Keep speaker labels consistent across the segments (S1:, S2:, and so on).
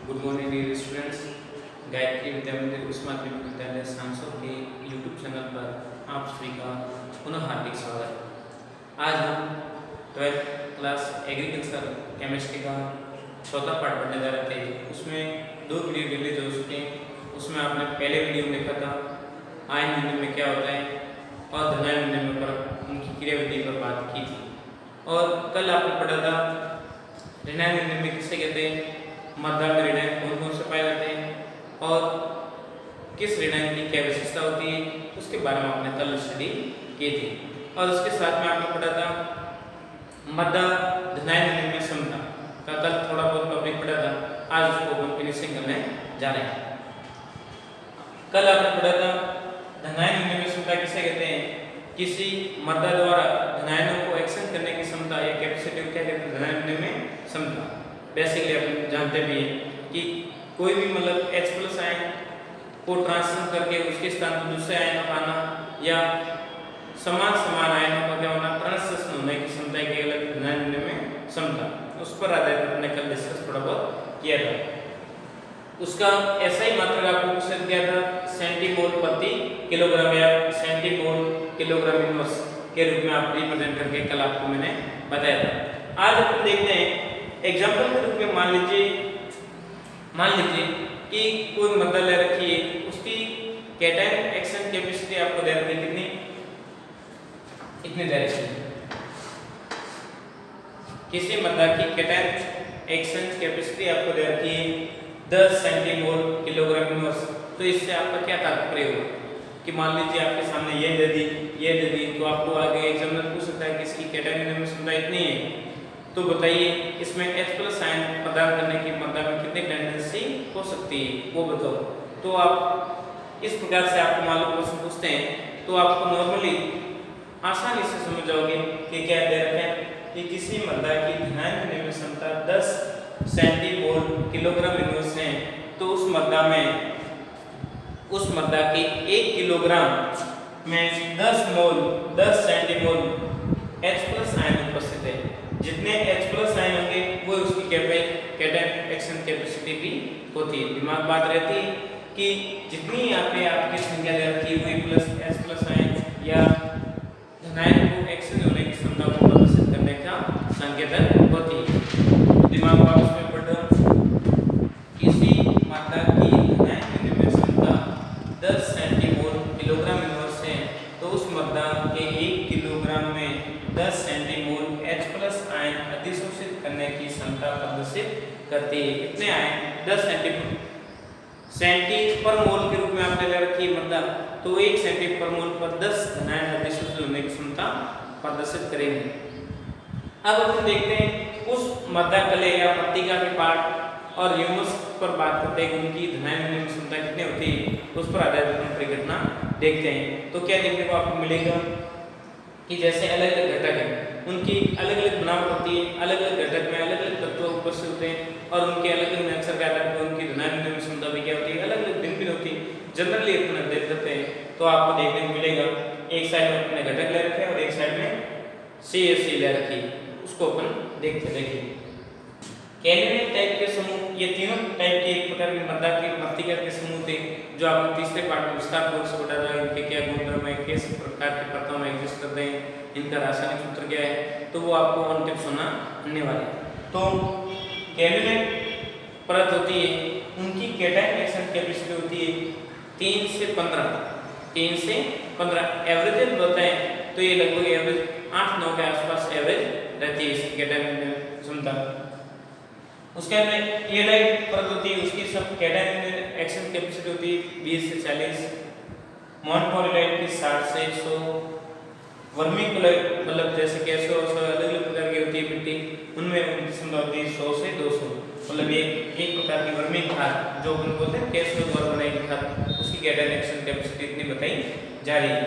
S1: Good morning dear students. Gayatri Vidya Mandir उच्च माध्यमिक विद्यालय सांसों के यूट्यूब चैनल पर आप सभी का पुनः हार्दिक स्वागत। आज हम 12th क्लास एग्रीकल्चर केमिस्ट्री का चौथा पार्ट पढ़ने जा रहे थे। उसमें दो वीडियो रिलीज हो चुके हैं। उसमें आपने पहले वीडियो में देखा था आयन विनिमय में क्या होता है और धनायन विनिमय पर उनकी क्रियाविधि पर बात की थी। और कल आपने पढ़ा था ऋणायन विनिमय किसे कहते हैं, मध्यम ऋणायन कौन कौन से पाए जाते हैं और किस ऋणायन की क्या विशेषता होती है, उसके बारे में आपने कल स्टडी की थी। और उसके साथ में आपने पढ़ा था मध्य धनायन विनिमय समता का कल थोड़ा बहुत टॉपिक पढ़ा था। आज उसको अपन फिनिशिंग करने जा रहे हैं। कल आपने पढ़ा था धनायन विनिमय समता किसे कहते हैं, किसी मध्य द्वारा धनायनों को एक्सचेंज करने की क्षमता या कैपेसिटी को क्या कहते हैं, धनायन विनिमय क्षमता। बेसिकली अपन जानते भी हैं कि कोई भी मतलब H+ आयन को ट्रांसफर करके उसके स्थान पर दूसरे आयन को आना या समान आयनों का क्या होना, ट्रांसलेशन होने की क्षमता की अलग धनायन विनिमय क्षमता। उस पर आधारित हमने कल डिस्कस थोड़ा बहुत किया था। उसका ऐसा ही मात्रक आपको क्वेश्चन किया था सेंटीमोल प्रति किलोग्राम या सेंटीमोल किलोग्राम इनवर्स के रूप में आप रिप्रेजेंट करके कल आपको मैंने बताया था। आज अपन देखते हैं एग्जाम्पल के रूप में मान लीजिए कि कोई मध्य ले रखी है, उसकी कैटायन एक्सचेंज कैपेसिटी आपको दे रखी है कितनी, इतनी दे रखी है। किसी मध्य की कैटायन एक्सचेंज कैपेसिटी आपको दे रखी है 10 सेंटीमोल किलोग्राम इनवर्स। तो इससे आपका क्या तात्पर्य होगा कि मान लीजिए आपके सामने ये दे दी तो आपको आगे एग्जामिनर पूछ सकता है कि इसकी कैटायन क्षमता इतनी है, तो बताइए इसमें H+ आयन प्रदान करने की मध्य में कितनी टेंडेंसी हो सकती है, वो बताओ। तो आप इस प्रकार से आपको मालूम प्रश्न पूछते हैं तो आपको नॉर्मली आसानी से समझ जाओगे कि क्या दे रखे हैं कि किसी मध्य की धनायन विनिमय क्षमता 10 सेंटीमोल किलोग्राम इनवर्स है, तो उस मध्य के 1 किलोग्राम में 10 सेंटीमोल H+ आयन उपस्थित है। जितने H+ आयन होंगे वो उसकी कैटायन एक्सचेंज कैपेसिटी भी होती है। दिमाग बात रहती है कि जितनी यहाँ पे आपकी संख्या दे रखी है वही H+ आयन या धनायन को एक्सचेंज होने की क्षमता को प्रदर्शित करने का संकेतक होती है। दिमाग बात उसमें पढ़ रहा किसी मात्रा की धनायन विनिमय क्षमता 10 सेंटीमोल किलोग्राम इनवर्स है, तो उस मध्य के 1 किलोग्राम में 10 सेंटीमोल H+ आयन अधिशोषित करने की क्षमता प्रदर्शित करती है। कितने आयन 10 सेंटी पर मोल के रूप में आपने ले रखी है मध्य, तो 1 सेंटी पर मोल पर 10 धनायन अधिशोषित होने की क्षमता प्रदर्शित करेंगे। अब अपन देखते हैं उस मध्य कले या पट्टिका के पार्ट और ह्यूमस पर बात करते हैं कि उनकी धनायन विनिमय क्षमता कितनी होती है, उस पर आधारित अपन परिघटना देखते हैं। तो क्या देखने को आपको मिलेगा कि जैसे अलग अलग घटक हैं, उनकी अलग अलग बनावट होती है, अलग अलग घटक में अलग अलग तत्व उपस्थित होते हैं और उनके अलग अलग नेचर के आधार पर उनकी धनायन विनिमय क्षमता भी क्या होती है, अलग अलग भिन्न होती है। जनरली अपन अध्ययन करते हैं तो आपको देखने को मिलेगा एक साइड में अपने घटक ले रखे हैं और एक साइड में CSC ले रखी है, उसको अपन देखिए। कैलिनेट टाइप के समूह, ये तीनों टाइप के एक प्रकार के मध्य के पट्टिका के समूह थे जो आपको तीसरे पार्ट में विस्तार पूर्वक से बता रहा है। इनके क्या गुणधर्म है, किस प्रकार के परतों में एग्जिस्ट करते हैं, इनका रासायनिक सूत्र क्या है, तो वो आपको ऑन टिप्स होना होने वाले। तो कैलिनेट परत होती है, उनकी कैटायन एक्सचेंज कैपेसिटी होती है 3 से 15 एवरेज बताएं तो ये लगभग एवरेज 8-9 के आसपास एवरेज रहती है इसकी कैटायन क्षमता। उसके बाद एलाइट परत होती है, उसकी सब कैटायन एक्सचेंज कैपेसिटी होती है 20 से 40, मोनोपोलाइट की 60 से 100, वर्मीकुलाइट मतलब जैसे केसो अलग अलग प्रकार की होती है मिट्टी, उनमें उनकी क्षमता होती है 100 से 200। मतलब ये एक प्रकार की वर्मी खाद जो अपन बोलते हैं केसो द्वारा बनाई खाद, उसकी कैटायन एक्सचेंज कैपेसिटी इतनी बताई जा रही है।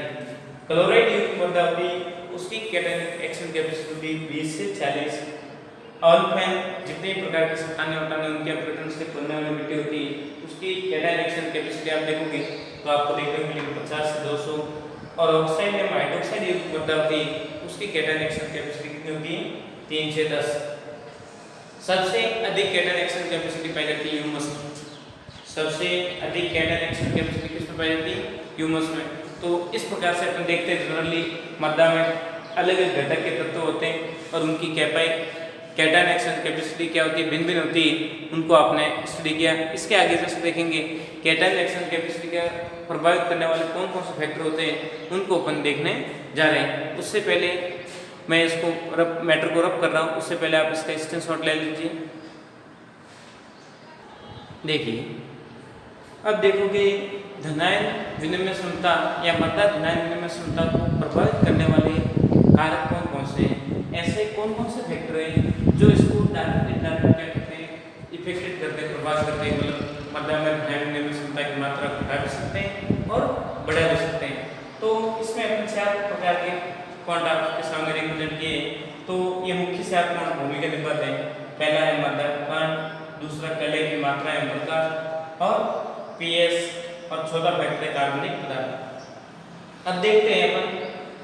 S1: क्लोराइड युक्त मध्य होती है, उसकी कैटायन एक्सचेंज कैपेसिटी होती है 20 से 40। ऑलफेन जितने प्रकार के सताने उठाने उनके अपघटन से बनने वाली मिट्टी होती है, उसकी कैटायन एक्सचेंज कैपेसिटी आप देखोगे तो आपको देखने को मिलेगी 50 से 200। और ऑक्साइड या हाइड्रोक्साइड युक्त मध्य होती है, उसकी कैटायन एक्सचेंज कैपेसिटी कितनी होती है 3 से 10। सबसे अधिक कैटायन एक्शन कैपेसिटी पाई जाती है ह्यूमस में। सबसे अधिक कैटायन एक्शन कैपेसिटी किसमें पाई जाती है? ह्यूमस में। तो इस प्रकार से अपन देखते हैं जनरली मृदा में अलग अलग घटक के तत्व होते हैं और उनकी कैटायन एक्शन कैपेसिटी क्या होती है, भिन्न भिन्न होती है। उनको आपने स्टडी किया। इसके आगे जैसे देखेंगे कैटायन एक्शन कैपेसिटी का प्रभावित करने वाले कौन कौन से फैक्टर होते हैं, उनको अपन देखने जा रहे हैं। उससे पहले मैं इसको मैटर को रब कर रहा हूँ, उससे पहले आप इसका स्क्रीनशॉट ले लीजिए। देखिए, अब देखोगे धनायन विनिमय क्षमता या मृदा धनायन विनिमय क्षमता को प्रभावित करने वाले कारक कौन कौन से हैं। ऐसे कौन कौन से फैक्टर हैं जो इसको डायरेक्टली क्या करते हैं, इफेक्टेड करते हैं, प्रभावित करते हैं। मतलब मृदा में धनायन विनिमय क्षमता की मात्रा को घटा भी सकते हैं और बढ़ा भी सकते हैं। तो इसमें अपन 4 प्रकार के क्वांटा आपके सामने रिप्रेजेंट किए। तो ये मुख्य 4 क्वांट भूमिका निभाते हैं। पहला है मृदा क्वांट, दूसरा कले की मात्रा है मृदा और पीएस, और चौथा फैक्टर है कार्बनिक पदार्थ। अब देखते हैं अपन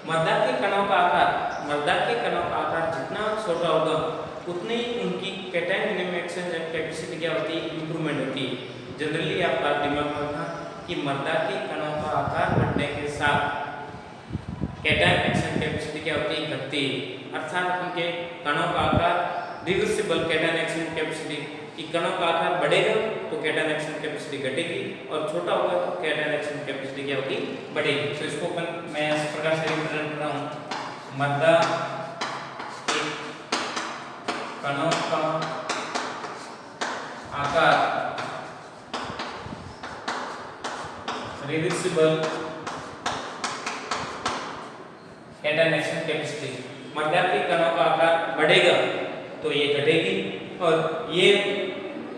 S1: मृदा के कणों का आकार। मृदा के कणों का आकार जितना छोटा होगा उतनी ही उनकी कैटायन विनिमय एक्शन कैपेसिटी क्या होती है, इंप्रूवमेंट होती है। जनरली आप बात दिमाग में रखना कि मृदा के कणों का आकार बढ़ने के साथ कैटायन एक्शन कैपेसिटी क्या होती है, घटती है। अर्थात उनके कणों का आकार रिवर्सिबल कैटायन एक्शन कैपेसिटी कि कणों का आकार बढ़ेगा तो कैटायन एक्शन कैपेसिटी घटेगी और छोटा होगा तो कैटायन एक्शन कैपेसिटी क्या होगी, बढ़ेगी। तो इसको अपन मैं इस प्रकार से रिप्रेजेंट कर रहा हूँ। मृदा के कणों का आकार रिवर्सिबल कैटायन एक्शन कैपेसिटी, मृदा के कणों का आकार बढ़ेगा तो ये घटेगी और ये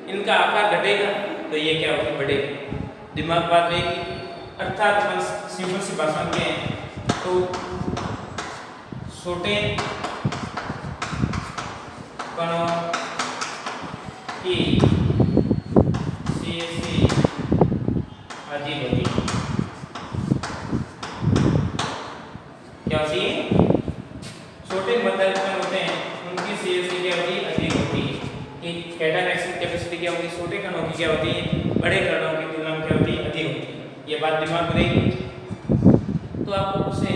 S1: इनका आकार घटेगा तो ये क्या होगी, बढ़ेगी। दिमाग बात रहेगी। अर्थात हम सिंपल सी भाषा में हैं तो छोटे कणों की CSC अजीब होती है। क्या होती है? छोटे मृदा कण होते हैं उनकी CSC क्या होती है, अधिक होती है। कि कैटायन एक्शन कैपेसिटी क्या होगी, छोटे कणों की क्या होती है, बड़े कणों की तुलना में क्या होती है, अधिक होती है। ये बात दिमाग में रहेगी। तो आपको उससे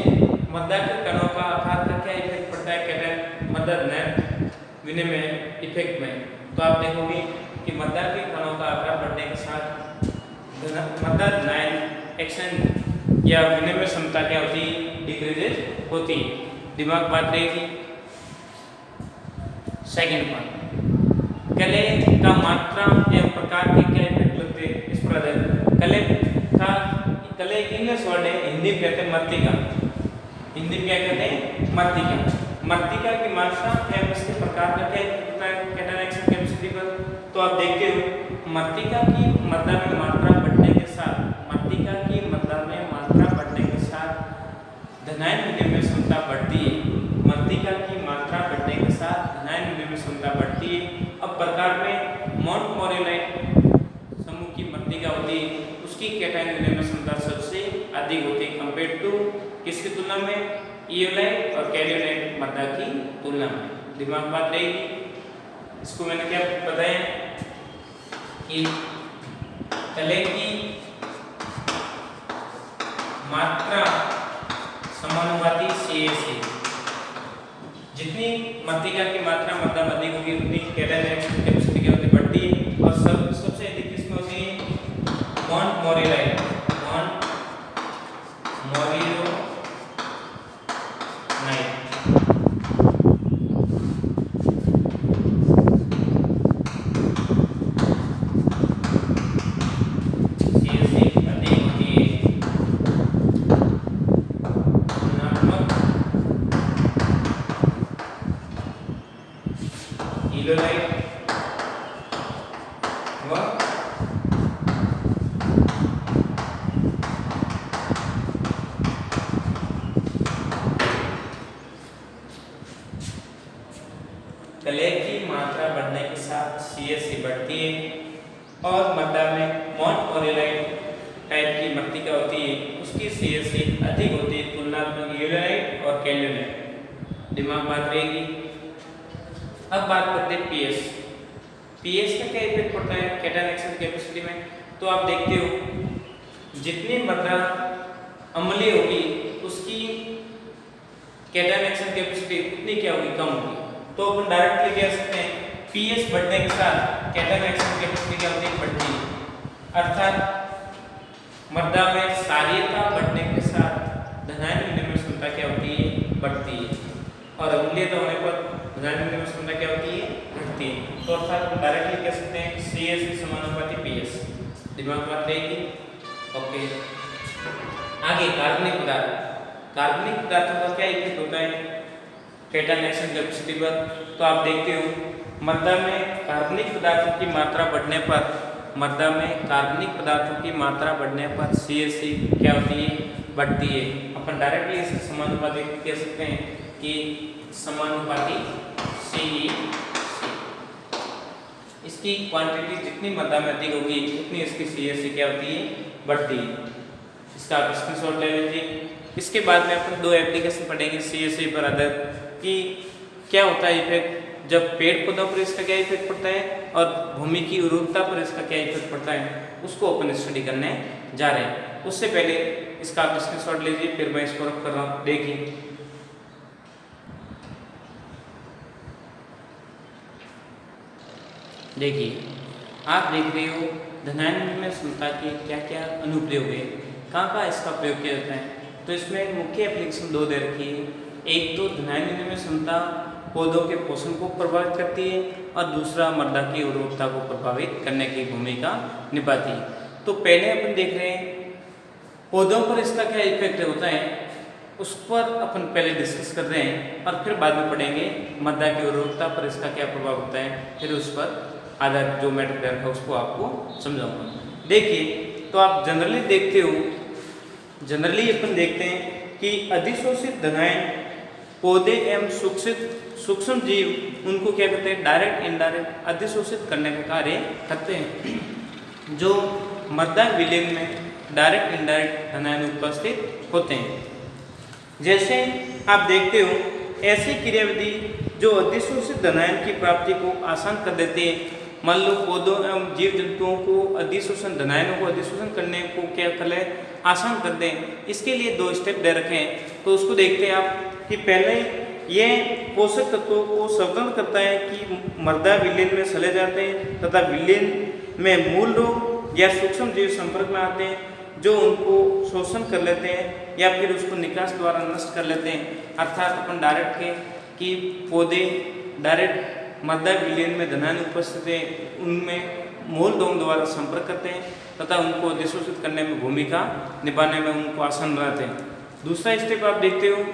S1: मृदा के कणों का आकार का क्या इफेक्ट पड़ता है कैटायन मृदा धनायन विनिमय इफेक्ट में। तो आप देखोगे कि मृदा के कणों का आकार बढ़ने के साथ मृदा धनायन एक्शन या विनिमय क्षमता क्या होती है, डिक्रीजेज होती है। दिमाग बात रहेगी। सेकंड पॉइंट, कले का मात्रा एवं प्रकार के क्या इफेक्ट लगते हैं इस पर आधारित। कले एक इंग्लिश वर्ड है, हिंदी में कहते हैं मृत्तिका। हिंदी में क्या कहते हैं, मृत्तिका। मृत्तिका की मात्रा एवं इसके प्रकार का क्या होता है कैटायन एक्शन कैपेसिटी पर। तो आप देखते हो मृत्तिका की मृदा में मात्रा बढ़ने के साथ, मृत्तिका की मृदा में मात्रा बढ़ने के साथ धनायन विनिमय क्षमता बढ़ती है। मृत्तिका की मात्रा बढ़ने के साथ धनायन विनिमय क्षमता बढ़ती है। अब प्रकार में मोंटमोरेलाइट समूह की मृत्तिका होती है, उसकी कैटायन विनिमय क्षमता सबसे अधिक होती है कंपेयर टू किसकी तुलना में, इयोलाइट और कैल्योनाइट मृदा की तुलना में। दिमाग बात रहेगी। इसको मैंने क्या बताया कि कले की मात्रा समानुपाती CSC, जितनी मृत्तिका की मात्रा मृदा में अधिक होगी उतनी कैटायन एक्शन कैपेसिटी क्या होती, बढ़ती है। और सबसे अधिक किसमें होती है, मोंटमोरेलाइट कले की मात्रा बढ़ने के साथ CSC बढ़ती है और मृदा में मोंटमोरेलाइट टाइप की मृत्तिका होती है, उसकी CSC अधिक होती है तुलनात्मक इयोलाइट और कैल्योनाइट। दिमाग बात रहेगी। अब बात करते हैं पीएस। पीएस का क्या इफेक्ट पड़ता है कैटायन एक्सेस कैपेसिटी में? तो आप देखते हो जितनी मात्रा अम्लीय होगी उसकी कैटायन एक्सेस कैपेसिटी उतनी क्या होगी, कम होगी। तो अपन डायरेक्टली कह सकते हैं पीएस बढ़ने के साथ कैटायन एक्सेस कैपेसिटी क्या होती है, बढ़ती है। अर्थात मृदा में क्षारीयता बढ़ने के साथ धनायन विनिमय क्षमता क्या होती है, बढ़ती है, और अम्लीयता होने पर धनायन विनिमय क्षमता क्या होती है, घटती है। तो अर्थात हम डायरेक्टली कह सकते हैं CS के समानुपाती पीएस। दिमाग में बात रहेगी। ओके, आगे कार्बनिक पदार्थ। कार्बनिक पदार्थों का क्या इफेक्ट होता है कैटायन एक्सेस कैपेसिटी पर? तो आप देखते हो मृदा में कार्बनिक पदार्थों की मात्रा बढ़ने पर, मृदा में कार्बनिक पदार्थों की मात्रा बढ़ने पर CSC क्या होती है, बढ़ती है। अपन डायरेक्टली इसके समानुपाती कह सकते हैं कि समानुपाती CE, इसकी क्वांटिटी जितनी मृदा में अधिक होगी उतनी इसकी CSC क्या होती है, बढ़ती है। इसका आप स्क्रीनशॉट ले लीजिए। इसके बाद में अपन दो एप्लीकेशन पढ़ेंगे CSC पर आधार कि क्या होता है इफेक्ट, जब पेड़ पौधों पर इसका क्या इफेक्ट पड़ता है और भूमि की उर्वरता पर इसका क्या इफेक्ट पड़ता है, उसको अपन स्टडी करने जा रहे हैं। उससे पहले इसका आप स्क्रीनशॉट लीजिए, फिर मैं इसको रख कर रहा हूँ। देखिए आप देख रहे हो धनायन विनिमय क्षमता के क्या क्या अनुप्रयोग है, कहाँ इसका प्रयोग किया जाता है। तो इसमें मुख्य एप्लीकेशन दो दे रखी है। एक तो धनायन विनिमय क्षमता पौधों के पोषण को प्रभावित करती है और दूसरा मृदा की उर्वरता को प्रभावित करने की भूमिका निभाती है। तो पहले अपन देख रहे हैं पौधों पर इसका क्या इफेक्ट होता है, उस पर अपन पहले डिस्कस कर रहे हैं और फिर बाद में पढ़ेंगे मृदा की उर्वरता पर इसका क्या प्रभाव होता है, फिर उस पर आधार जो मैटर दे रखा है उसको आपको समझाऊंगा। देखिए तो आप जनरली देखते हो, जनरली अपन देखते हैं कि अधिशोषित धनायन पौधे एवं सूक्ष्म जीव उनको क्या करते हैं, डायरेक्ट इनडायरेक्ट अधिशोषित करने का कार्य करते हैं, जो मृदा विलयन में डायरेक्ट इनडायरेक्ट धनायन उपस्थित होते हैं। जैसे आप देखते हो ऐसी क्रियाविधि जो अधिशोषित धनायन की प्राप्ति को आसान कर देती है। मान लो पौधों एवं जीव जंतुओं को अधिशोषण धनायनों को अधिशोषण करने को क्या करें, आसान कर दें। इसके लिए दो स्टेप दे रखे हैं, तो उसको देखते हैं आप कि पहले ये पोषक तत्वों को संवर्धन करता है कि मृदा विलयन में चले जाते हैं तथा विलयन में मूल रोग या सूक्ष्म जीव संपर्क में आते हैं जो उनको शोषण कर लेते हैं या फिर उसको निकास द्वारा नष्ट कर लेते हैं। अर्थात अपन डायरेक्ट के कि पौधे डायरेक्ट मृदा विलयन में धनायन उपस्थित है उनमें मूल रोग द्वारा संपर्क करते हैं तथा उनको अधिशोषित करने में भूमिका निभाने में उनको आसान बनाते हैं। दूसरा स्टेप आप देखते हो,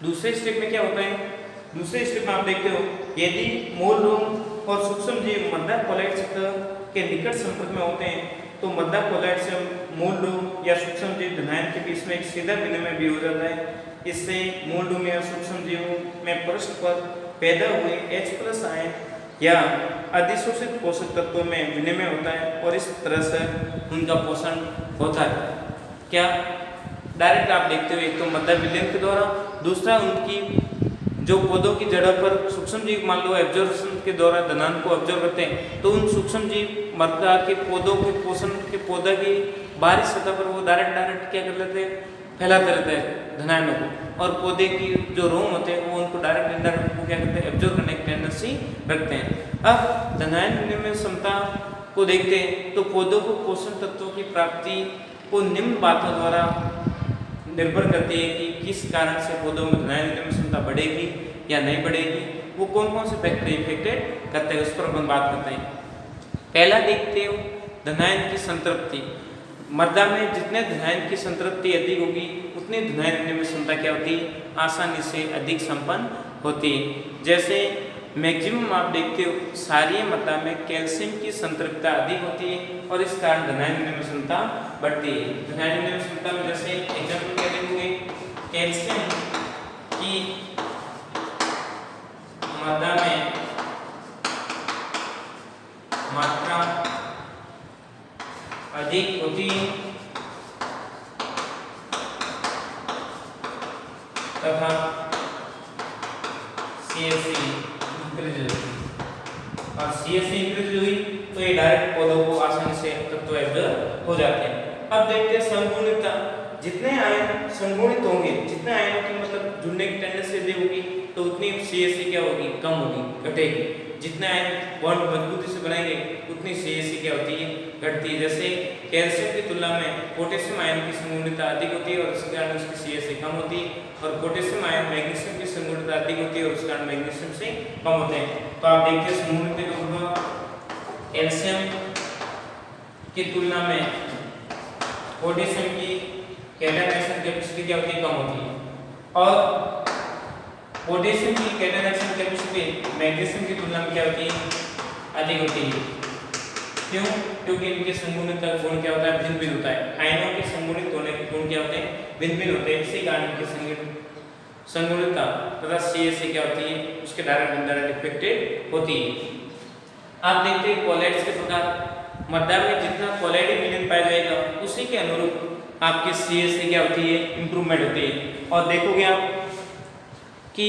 S1: दूसरे स्टेप में क्या होता है, दूसरे स्टेप में आप देखते हो यदि मूल रोग और सूक्ष्म जीव मृदा कोलाइड के निकट संपर्क में होते हैं तो मृदा कोलाइड से मूल रोग या सूक्ष्म जीव धनायन के बीच में एक सीधा विनिमय भी हो जाता है। इससे मूल रोग या सूक्ष्म जीवों में पृष्ठ पर पैदा हुए H+ आयन या अधिशोषित पोषक तत्वों में विनिमय होता है और इस तरह से उनका पोषण होता है। क्या डायरेक्ट आप देखते हो, एक तो मृदा विलयन के द्वारा, दूसरा उनकी जो पौधों की जड़ों पर सूक्ष्म जीव मान लो एब्जॉर्प्शन के द्वारा धनायन को ऑब्जर्व करते हैं तो उन सूक्ष्म जीव मृदा के पौधों के पोषण के पौधा की बाहरी सतह पर वो डायरेक्ट क्या कर लेते हैं, फैलाते रहते हैं धनायनों को, और पौधे की जो रोम होते हैं वो उनको डायरेक्ट इनडायरेक्ट को क्या करते हैं, एब्जॉर्व करने की टेंडेंसी रखते हैं। अब धनायन विनिमय क्षमता को देखते हैं तो पौधों को पोषण तत्वों की प्राप्ति को निम्न बातों द्वारा निर्भर करती है कि किस कारण से पौधों में धनायन विनिमय क्षमता बढ़ेगी या नहीं बढ़ेगी, वो कौन कौन से फैक्टर इफेक्टेड करते हैं, उस पर अपन बात करते हैं। पहला देखते हो धनायन की संतृप्ति। मृदा में जितने धनायन की संतृप्ति अधिक होगी उतनी धनायन विनिमय क्षमता क्या होती है, आसानी से अधिक संपन्न होती है। जैसे मैक्सिमम आप देखते हो क्षारीय मृदा में कैल्शियम की संतृप्तता अधिक होती है और इस कारण धनायन विनिमय क्षमता बढ़ती है। धनायन विनिमय क्षमता में जैसे एग्जाम्पल क्या देंगे, कैल्शियम की मृदा में मात्रा अधिक होती है तथा CSC और CH इंक्रीज हुई तो ये डायरेक्ट पौधों को आसानी से तत्व एब्जॉर्ब हो जाते हैं। अब देखते हैं समगुणितता। जितने आयन समगुणित होंगे, जितने आयनों की मतलब जुड़ने की टेंडेंसी अधिक होगी तो उतनी CH क्या होगी, कम होगी, घटेगी। जितने आयन बॉन्ड मजबूती से बनाएंगे उतनी CH क्या होती है, घटती है। जैसे कैल्शियम की तुलना में पोटेशियम आयन की समगुणितता अधिक होती है और इसके कारण उसकी CH कम होती है, और पोटेशियम आयन मैग्नीशियम की समगुणितता अधिक होती है और उसके कारण मैग्नीशियम से कम होते हैं। तो आप देखिए समगुणित का प्रभाव कैल्शियम की तुलना में पोटेशियम की कैटायन एक्शन कैपेसिटी क्या होती है, कम होती है, और पोटेशियम की कैटायन एक्शन कैपेसिटी मैग्नीशियम की तुलना में क्या होती है, अधिक होती है। क्यों? क्योंकि इनके समगुणित गुण क्या होता है, भिन्न भिन्न होता है। आयनों के समगुणित होने के गुण क्या होते हैं, भिन्न भिन्न होते हैं। इसी कारण इनके समगुणितता तथा CH क्या होती है, उसके डायरेक्ट इनडायरेक्ट इफेक्टेड होती है। आप देखते हैं कोलॉइड्स के प्रकार। मृदा में जितना कोलॉइड मिलन पाया जाएगा उसी के अनुरूप आपकी CH क्या होती है, इंप्रूवमेंट होती है। और देखोगे आप कि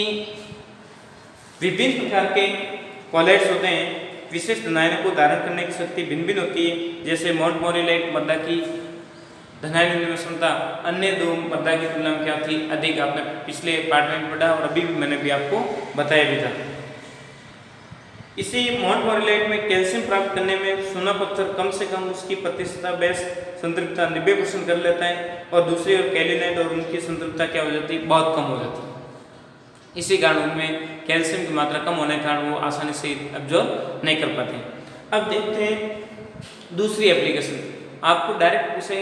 S1: विभिन्न प्रकार के कोलॉइड्स होते हैं, विशेष धनायनों को धारण करने की शक्ति भिन्न भिन्न होती है। जैसे मोंटमोरियलाइट मृदा की धनायन विनिमय क्षमता अन्य दो मृदा की तुलना में क्या थी, अधिक। आपने पिछले पार्ट में पढ़ा और अभी भी मैंने भी आपको बताया भी था। इसी मोंटमोरियलाइट में कैल्शियम प्राप्त करने में सोना पत्थर कम से कम उसकी प्रतिशतता बेस संतृप्तता 90% कर लेता है, और दूसरी ओर कैल्शिनाइट और उनकी संतृप्तता क्या हो जाती है, बहुत कम हो जाती है। इसी कारण उनमें कैल्शियम की मात्रा कम होने के कारण वो आसानी से एब्जॉर्ब नहीं कर पाते। अब देखते हैं दूसरी एप्लीकेशन। आपको डायरेक्ट उसे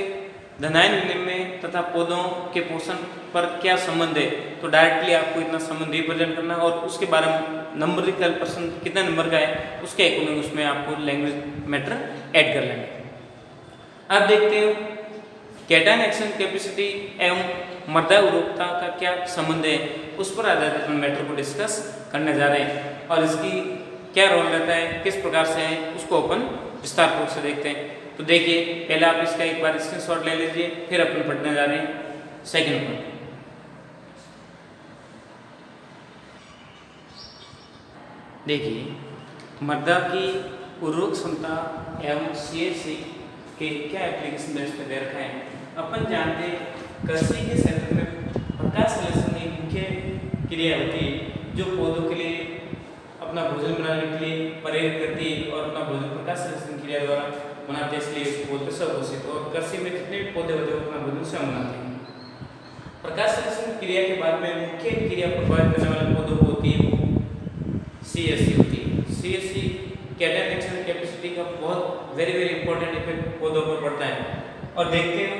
S1: धनायन विनिमय तथा पौधों के पोषण पर क्या संबंध है, तो डायरेक्टली आपको इतना संबंध रिप्रेजेंट करना और उसके बारे में नंबरिकल पर्सन कितना नंबर का है उसके अकॉर्डिंग उसमें आपको लैंग्वेज मैटर ऐड कर लेंगे। अब देखते हो कैटायन एक्शन कैपेसिटी एवं मृदा उर्वरकता का क्या संबंध है, उस पर आधारित अपन मैटर को डिस्कस करने जा रहे हैं, और इसकी क्या रोल रहता है, किस प्रकार से है, उसको अपन विस्तार पूर्वक से देखते हैं। तो देखिए पहले आप इसका एक बार स्क्रीनशॉट ले लीजिए, फिर अपन पढ़ने जा रहे हैं सेकंड पॉइंट। देखिए मृदा की उर्वरक क्षमता एवं CH के क्या एप्लीकेशन बेस पे दे रखा है। अपन जानते हैं कृषि के क्षेत्र में प्रकाश संश्लेषण एक मुख्य क्रिया होती है जो पौधों के लिए अपना भोजन बनाने के लिए प्रेरित करती है, और अपना भोजन प्रकाश संश्लेषण क्रिया द्वारा बनाते हैं, इसलिए इसको बोलते हैं स्वघोषित। और कृषि में जितने भी पौधे होते हैं अपना भोजन स्वयं बनाते हैं। प्रकाश संश्लेषण क्रिया के बाद में मुख्य क्रिया प्रभावित करने वाले पौधों को होती है वो CH होती है। CH कैटायन एक्शन कैपेसिटी का बहुत वेरी इंपॉर्टेंट इफेक्ट पौधों पर पड़ता है। और देखते हैं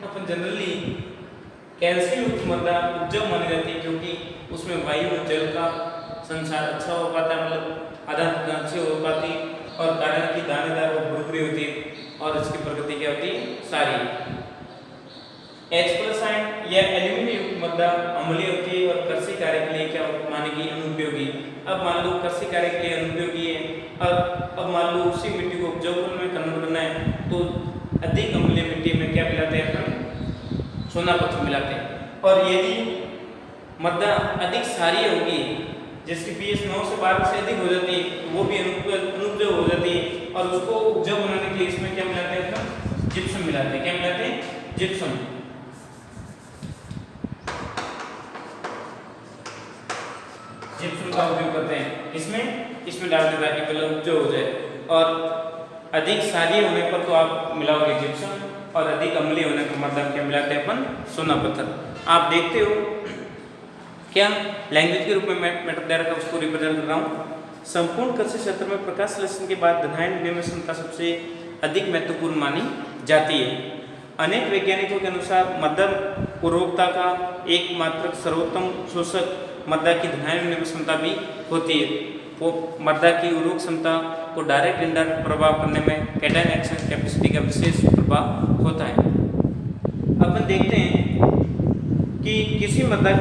S1: अपन जनरली कैल्शियम युक्त मृदा उपजाऊ मानी जाती है क्योंकि उसमें वायु और जल का संचार अच्छा हो पाता है, मतलब आदान प्रदान अच्छी हो पाती, और कारण की दानेदार और भुरभुरी होती है और इसकी प्रगति क्या होती है, सारी। H+ आयन या एल्यूमिनियम युक्त मृदा अम्लीय होती है और कृषि कार्य के लिए क्या मानेगी, अनुपयोगी। अब मान लो कृषि कार्य के लिए अनुपयोगी है, अब मान लो उसी मिट्टी को उपजाऊ में कन्वर्ट करना है तो अधिक अम्लीय मिट्टी में क्या मिलाते हैं अपन, सोना पत्थर मिलाते हैं। और यदि मृदा अधिक क्षारीय होगी जिसकी pH 9 से 12 से अधिक हो जाती है वो भी अनुपजाऊ हो जाती है, और उसको उपजाऊ बनाने के लिए इसमें क्या मिलाते हैं अपन, जिप्सम मिलाते हैं। क्या मिलाते हैं, जिप्सम। जिप्सम का उपयोग करते हैं इसमें डाल देता है कि पहले उपजाऊ हो जाए। और अधिक क्षारीय होने पर तो आप मिलाओगे जिप्सम, और अधिक अम्लीय होने पर मतलब क्या मिलाते हैं अपन, सोना पत्थर। आप देखते हो क्या लैंग्वेज के रूप में मैटर दे रखा है उसको रिप्रेजेंट कर रहा हूँ। संपूर्ण कृषि क्षेत्र में प्रकाश संश्लेषण के बाद धनायन विनिमय क्षमता सबसे अधिक महत्वपूर्ण मानी जाती है। अनेक वैज्ञानिकों के अनुसार मृदा उर्वरकता का एकमात्र सर्वोत्तम शोषक मृदा की धनायन विनिमय क्षमता भी होती है। वो मृदा की उर्वरक क्षमता को डायरेक्ट इंडायरेक्ट प्रभाव करने में कैटायन एक्शन कैपेसिटी का विशेष प्रभाव होता है। अपन देखते हैं कि किसी मृदा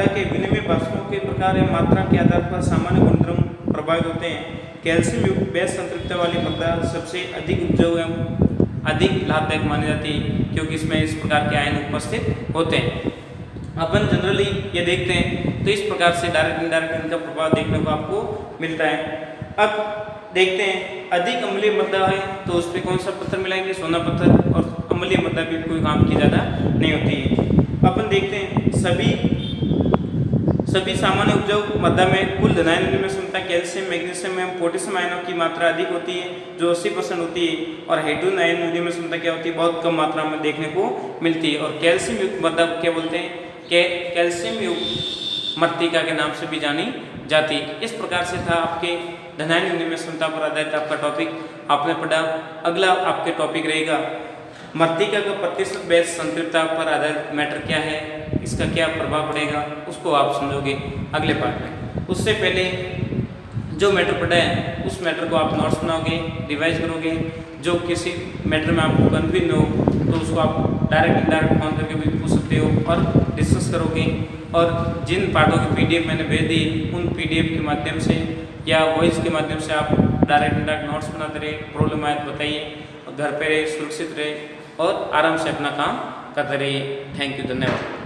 S1: के विनिमय वाष्पों के प्रकार या मात्रा के आधार पर सामान्य गुणधर्म प्रभावित होते हैं। कैल्शियम युक्त बेस संतृप्तता वाली मृदा सबसे अधिक उपजाऊ एवं अधिक लाभदायक मानी जाती है क्योंकि इसमें इस प्रकार के आयन उपस्थित होते हैं। अपन जनरली ये देखते हैं तो इस प्रकार से डायरेक्ट इनडायरेक्ट इनका प्रभाव देखने को आपको मिलता है। अब देखते हैं अधिक अम्लीय मृदा है तो उस पर कौन सा पत्थर मिलाएंगे, सोना पत्थर, और अम्लीय मृदा भी कोई काम की ज़्यादा नहीं होती है। अपन देखते हैं सभी सामान्य उपजाऊ मृदा में कुल धनायन निर्णय क्षमता कैल्शियम, मैग्नीशियम एवं पोटेशियम आयनों की मात्रा अधिक होती है जो 80% होती है, और हाइड्रोजन आयन निर्णय क्षमता क्या होती है, बहुत कम मात्रा में देखने को मिलती है। और कैल्शियम युक्त मृदा क्या बोलते हैं, कैल्शियम युक्त मृत्तिका के नाम से भी जानी जाती है। इस प्रकार से था आपके धनायन निर्णय क्षमता पर आधारित आपका टॉपिक आपने पढ़ा। अगला आपके टॉपिक रहेगा मृत्तिका का प्रतिशत बेस संतृप्तता पर आधारित मैटर क्या है, इसका क्या प्रभाव पड़ेगा, उसको आप समझोगे अगले पार्ट में। उससे पहले जो मैटर पढ़ा है उस मैटर को आप नोट्स बनाओगे, रिवाइज करोगे। जो किसी मैटर में आपको कन्फ्यूजन हो तो उसको आप डायरेक्ट फोन करके भी पूछ सकते हो और डिस्कस करोगे। और जिन पार्टों की PDF मैंने भेज दी उन PDF के माध्यम से या वॉइस के माध्यम से आप डायरेक्ट नोट्स बनाते रहे, प्रॉब्लम आए तो बताइए, घर पे रहे, सुरक्षित रहे और आराम से अपना काम करते रहिए। थैंक यू, धन्यवाद।